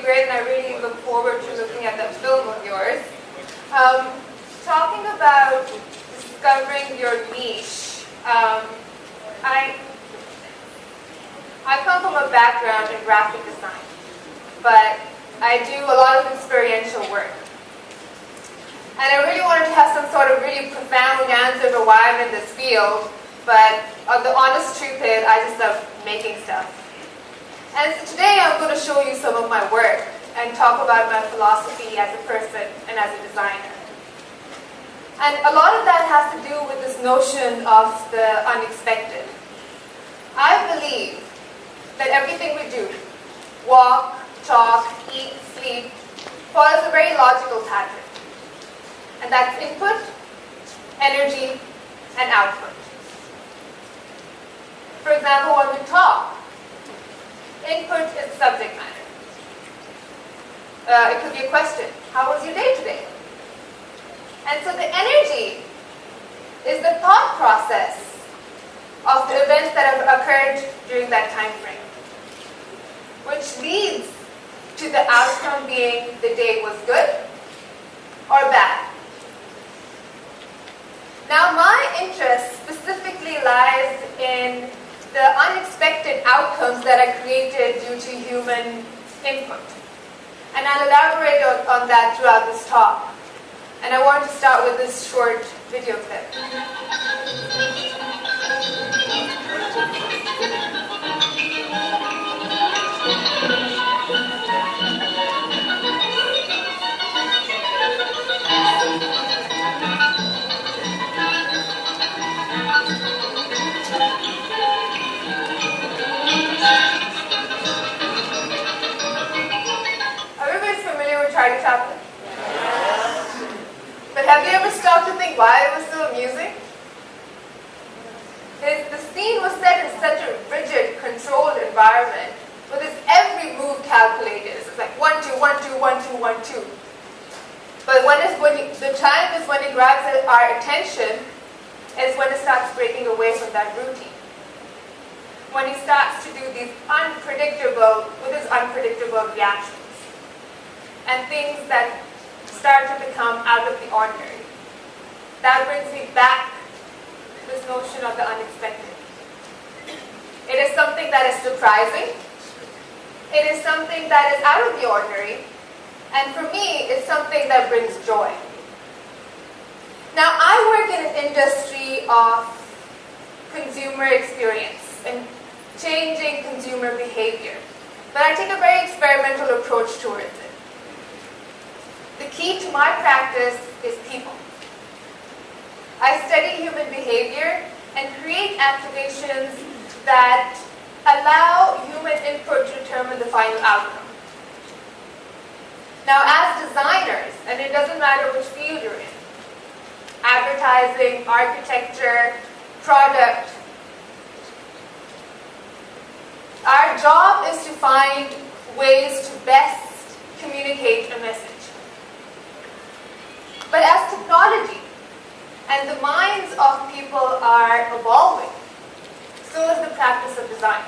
great, and I really look forward to looking at that film of yours. Talking about discovering your niche, I come from a background in graphic design, but I do a lot of experiential work. And I really wanted to have some sort of really profound answer for why I'm in this field, but the honest truth is I just love making stuff. And so today I'm going to show you some of my work and talk about my philosophy as a person and as a designer. And a lot of that has to do with this notion of the unexpected. I believe that everything we do, walk, talk, eat, sleep, follows a very logical pattern. And that's input, energy, and output. For example, when we talk, input is subject matter. It could be a question. How was your day today? And so the energy is the thought process of the events that have occurred during that time frame, which leads to the outcome being the day was good or bad. Now my interest specifically lies in the unexpected outcomes that are created due to human input. And I'll elaborate on that throughout this talk. And I want to start with this short video clip. Everybody's familiar with Charlie Chaplin? But have you ever stopped to think why it was so amusing? The scene was set in such a rigid, controlled environment with his every move calculated. It's like 1, 2, 1, 2, 1, 2, 1, 2. But the time is when it grabs our attention is when it starts breaking away from that routine. When he starts to do these unpredictable reactions and things that start to become out of the ordinary. That brings me back to this notion of the unexpected. It is something that is surprising. It is something that is out of the ordinary. And for me, it's something that brings joy. Now, I work in an industry of consumer experience and changing consumer behavior. But I take a very experimental approach towards it. The key to my practice is people. I study human behavior and create activations that allow human input to determine the final outcome. Now, as designers, and it doesn't matter which field you're in, advertising, architecture, product, our job is to find ways to best communicate a message. But as technology and the minds of people are evolving, so is the practice of design.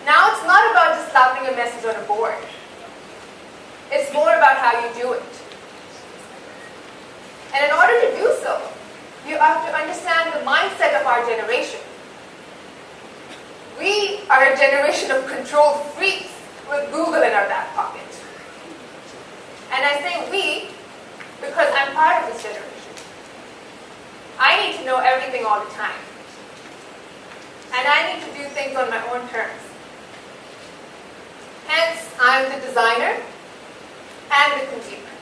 Now it's not about just slapping a message on a board. It's more about how you do it. And in order to do so, you have to understand the mindset of our generation. We are a generation of control freaks with Google in our back pocket. And I say we because I'm part of this generation. I need to know everything all the time. And I need to do things on my own terms. Hence, I'm the designer and the consumer.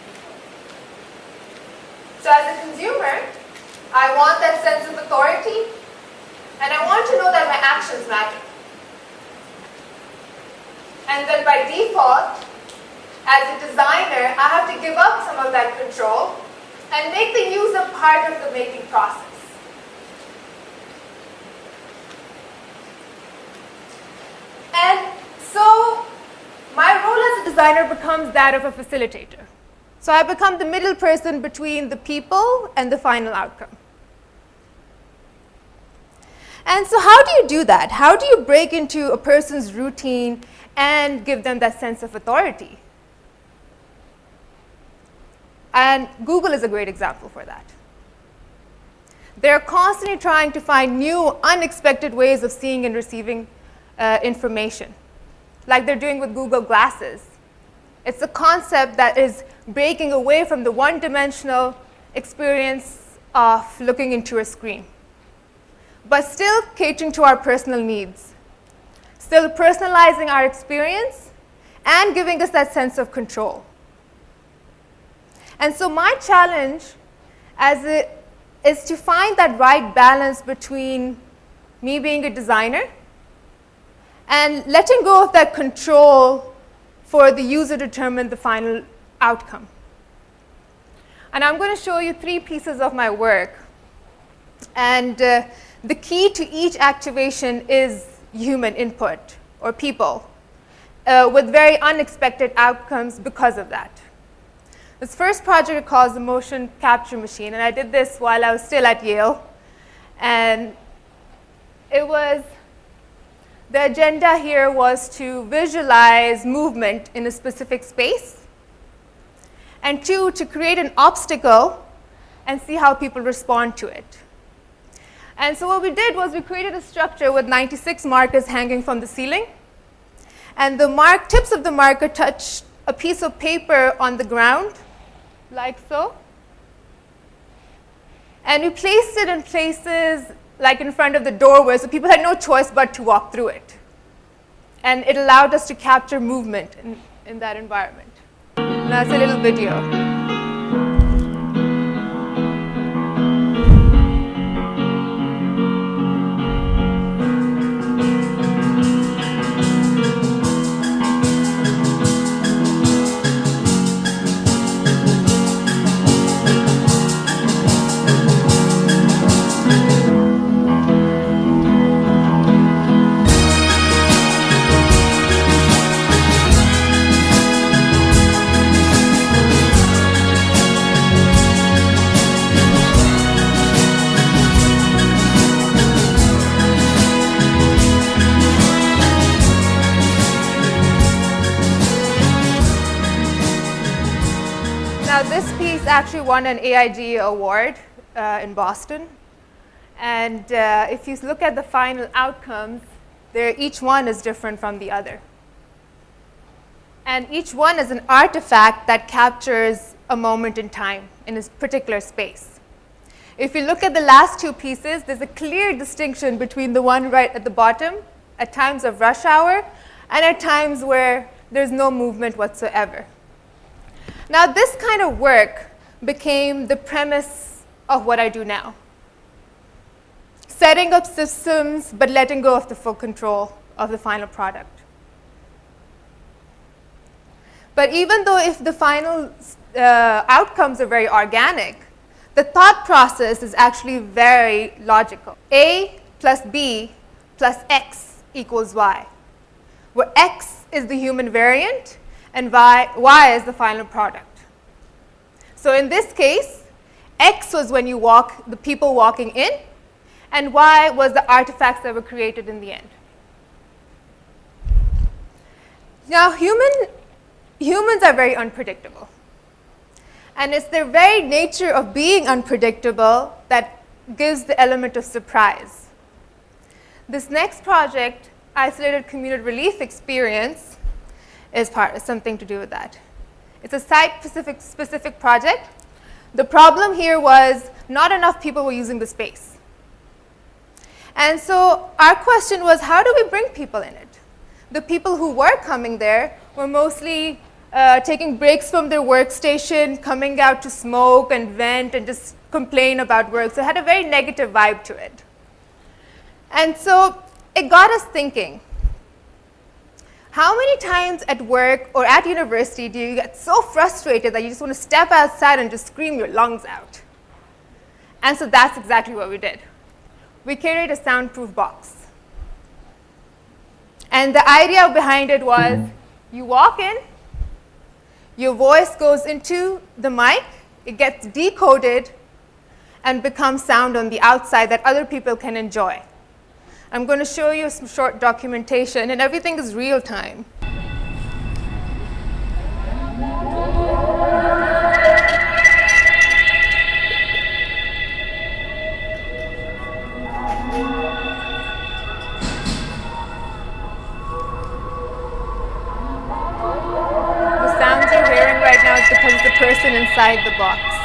So as a consumer, I want that sense of authority, and I want to know that my actions matter. And then by default, as a designer, I have to give up some of that control and make the user part of the making process. And so my role as a designer becomes that of a facilitator. So I become the middle person between the people and the final outcome. And so how do you do that? How do you break into a person's routine and give them that sense of authority? And Google is a great example for that. They're constantly trying to find new, unexpected ways of seeing and receiving information, like they're doing with Google Glasses. It's a concept that is breaking away from the one-dimensional experience of looking into a screen, but still catering to our personal needs, still personalizing our experience and giving us that sense of control. And so my challenge is to find that right balance between me being a designer and letting go of that control for the user to determine the final outcome. And I'm going to show you 3 pieces of my work. And the key to each activation is human input, or people, with very unexpected outcomes because of that. This first project calls the motion capture machine, and I did this while I was still at Yale. And the agenda here was to visualize movement in a specific space, and 2, to create an obstacle and see how people respond to it. And so what we did was we created a structure with 96 markers hanging from the ceiling, and the tips of the marker touched a piece of paper on the ground, like so. And we placed it in places like in front of the doorway, so people had no choice but to walk through it. And it allowed us to capture movement in that environment. Now it's a little video. Now this piece actually won an AIG award in Boston. And if you look at the final outcomes, each one is different from the other. And each one is an artifact that captures a moment in time in a particular space. If you look at the last 2 pieces, there's a clear distinction between the one right at the bottom, at times of rush hour, and at times where there's no movement whatsoever. Now this kind of work became the premise of what I do now. Setting up systems, but letting go of the full control of the final product. But even though if the final outcomes are very organic, the thought process is actually very logical. A plus B plus X equals Y, where X is the human variant and Y is the final product. So in this case, X was when you the people walking in, and Y was the artifacts that were created in the end. Now humans are very unpredictable. And it's their very nature of being unpredictable that gives the element of surprise. This next project, Isolated Community Relief Experience, is something to do with that. It's a site-specific project. The problem here was not enough people were using the space. And so our question was, how do we bring people in it? The people who were coming there were mostly taking breaks from their workstation, coming out to smoke and vent and just complain about work. So it had a very negative vibe to it. And so it got us thinking, how many times at work or at university do you get so frustrated that you just want to step outside and just scream your lungs out? And so that's exactly what we did. We carried a soundproof box. And the idea behind it was, you walk in, your voice goes into the mic, it gets decoded, and becomes sound on the outside that other people can enjoy. I'm going to show you some short documentation, and everything is real time. The sounds you're hearing right now is because of the person inside the box.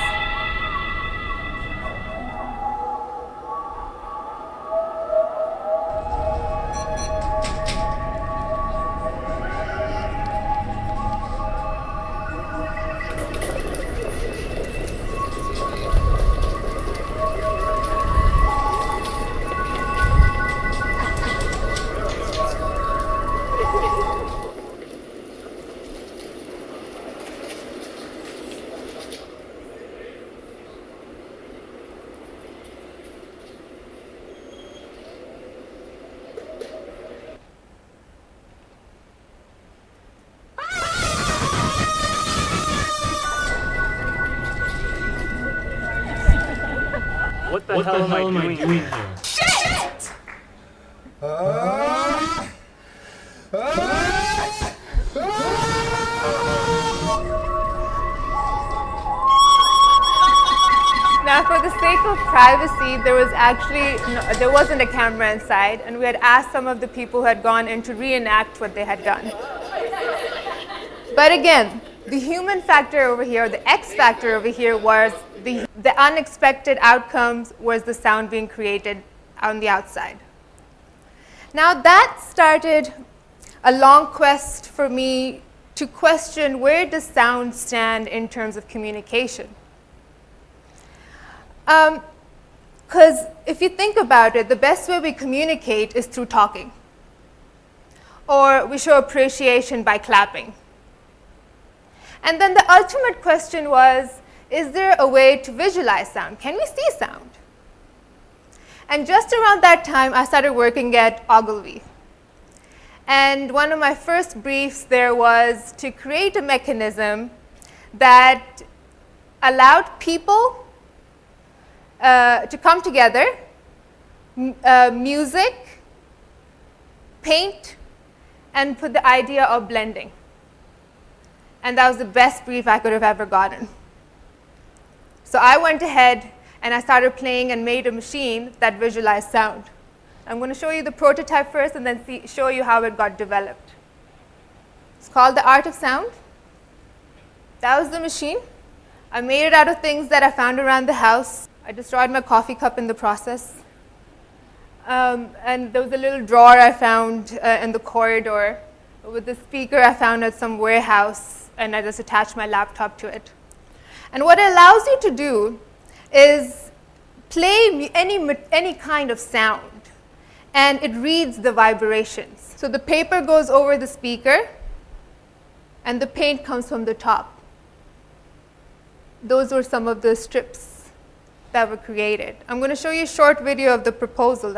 What the hell am I doing here? Shit! Now, for the sake of privacy, there wasn't a camera inside, and we had asked some of the people who had gone in to reenact what they had done. But again, the human factor over here, the X factor over here, was the unexpected outcomes was the sound being created on the outside. Now that started a long quest for me to question, where does sound stand in terms of communication? Because if you think about it, the best way we communicate is through talking. Or we show appreciation by clapping. And then the ultimate question was, is there a way to visualize sound? Can we see sound? And just around that time, I started working at Ogilvy. And one of my first briefs there was to create a mechanism that allowed people to come together, music, paint, and put the idea of blending. And that was the best brief I could have ever gotten. So I went ahead and I started playing and made a machine that visualized sound. I'm going to show you the prototype first and then show you how it got developed. It's called the Art of Sound. That was the machine. I made it out of things that I found around the house. I destroyed my coffee cup in the process. And there was a little drawer I found in the corridor with the speaker I found at some warehouse, and I just attached my laptop to it. And what it allows you to do is play any kind of sound, and it reads the vibrations. So the paper goes over the speaker, and the paint comes from the top. Those were some of the strips that were created. I'm going to show you a short video of the proposal.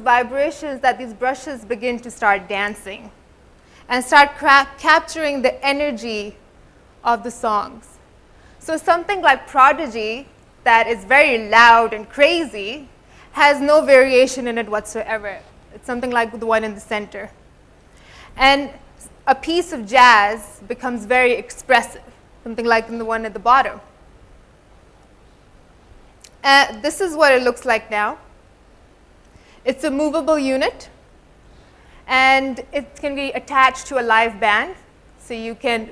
Vibrations that these brushes begin to start dancing and start capturing the energy of the songs. So something like Prodigy, that is very loud and crazy, has no variation in it whatsoever. It's something like the one in the center. And a piece of jazz becomes very expressive, something like the one at the bottom. This is what it looks like now. It's a movable unit, and it can be attached to a live band. So you can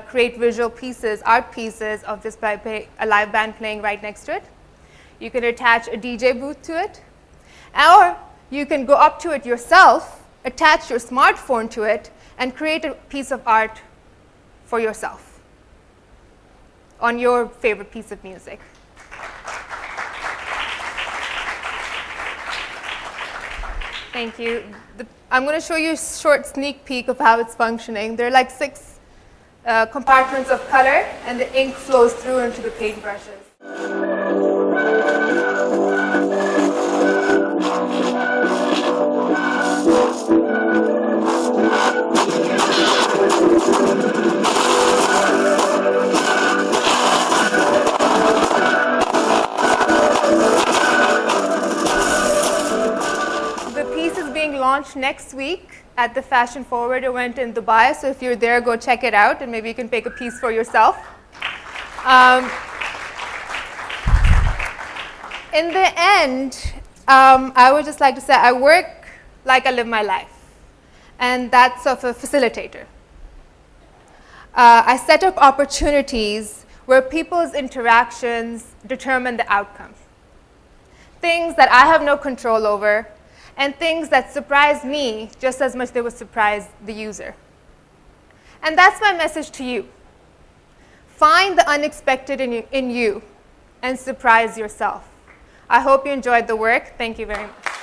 create visual pieces, art pieces of this by a live band playing right next to it. You can attach a DJ booth to it. Or you can go up to it yourself, attach your smartphone to it, and create a piece of art for yourself on your favorite piece of music. Thank you. I'm going to show you a short sneak peek of how it's functioning. There are like 6 compartments of color, and the ink flows through into the paintbrushes. Launch next week at the Fashion Forward event in Dubai. So if you're there, go check it out, and maybe you can pick a piece for yourself. In the end, I would just like to say I work like I live my life, and that's of a facilitator. I set up opportunities where people's interactions determine the outcome. Things that I have no control over, and things that surprise me just as much as they would surprise the user. And that's my message to you. Find the unexpected in you and surprise yourself. I hope you enjoyed the work. Thank you very much.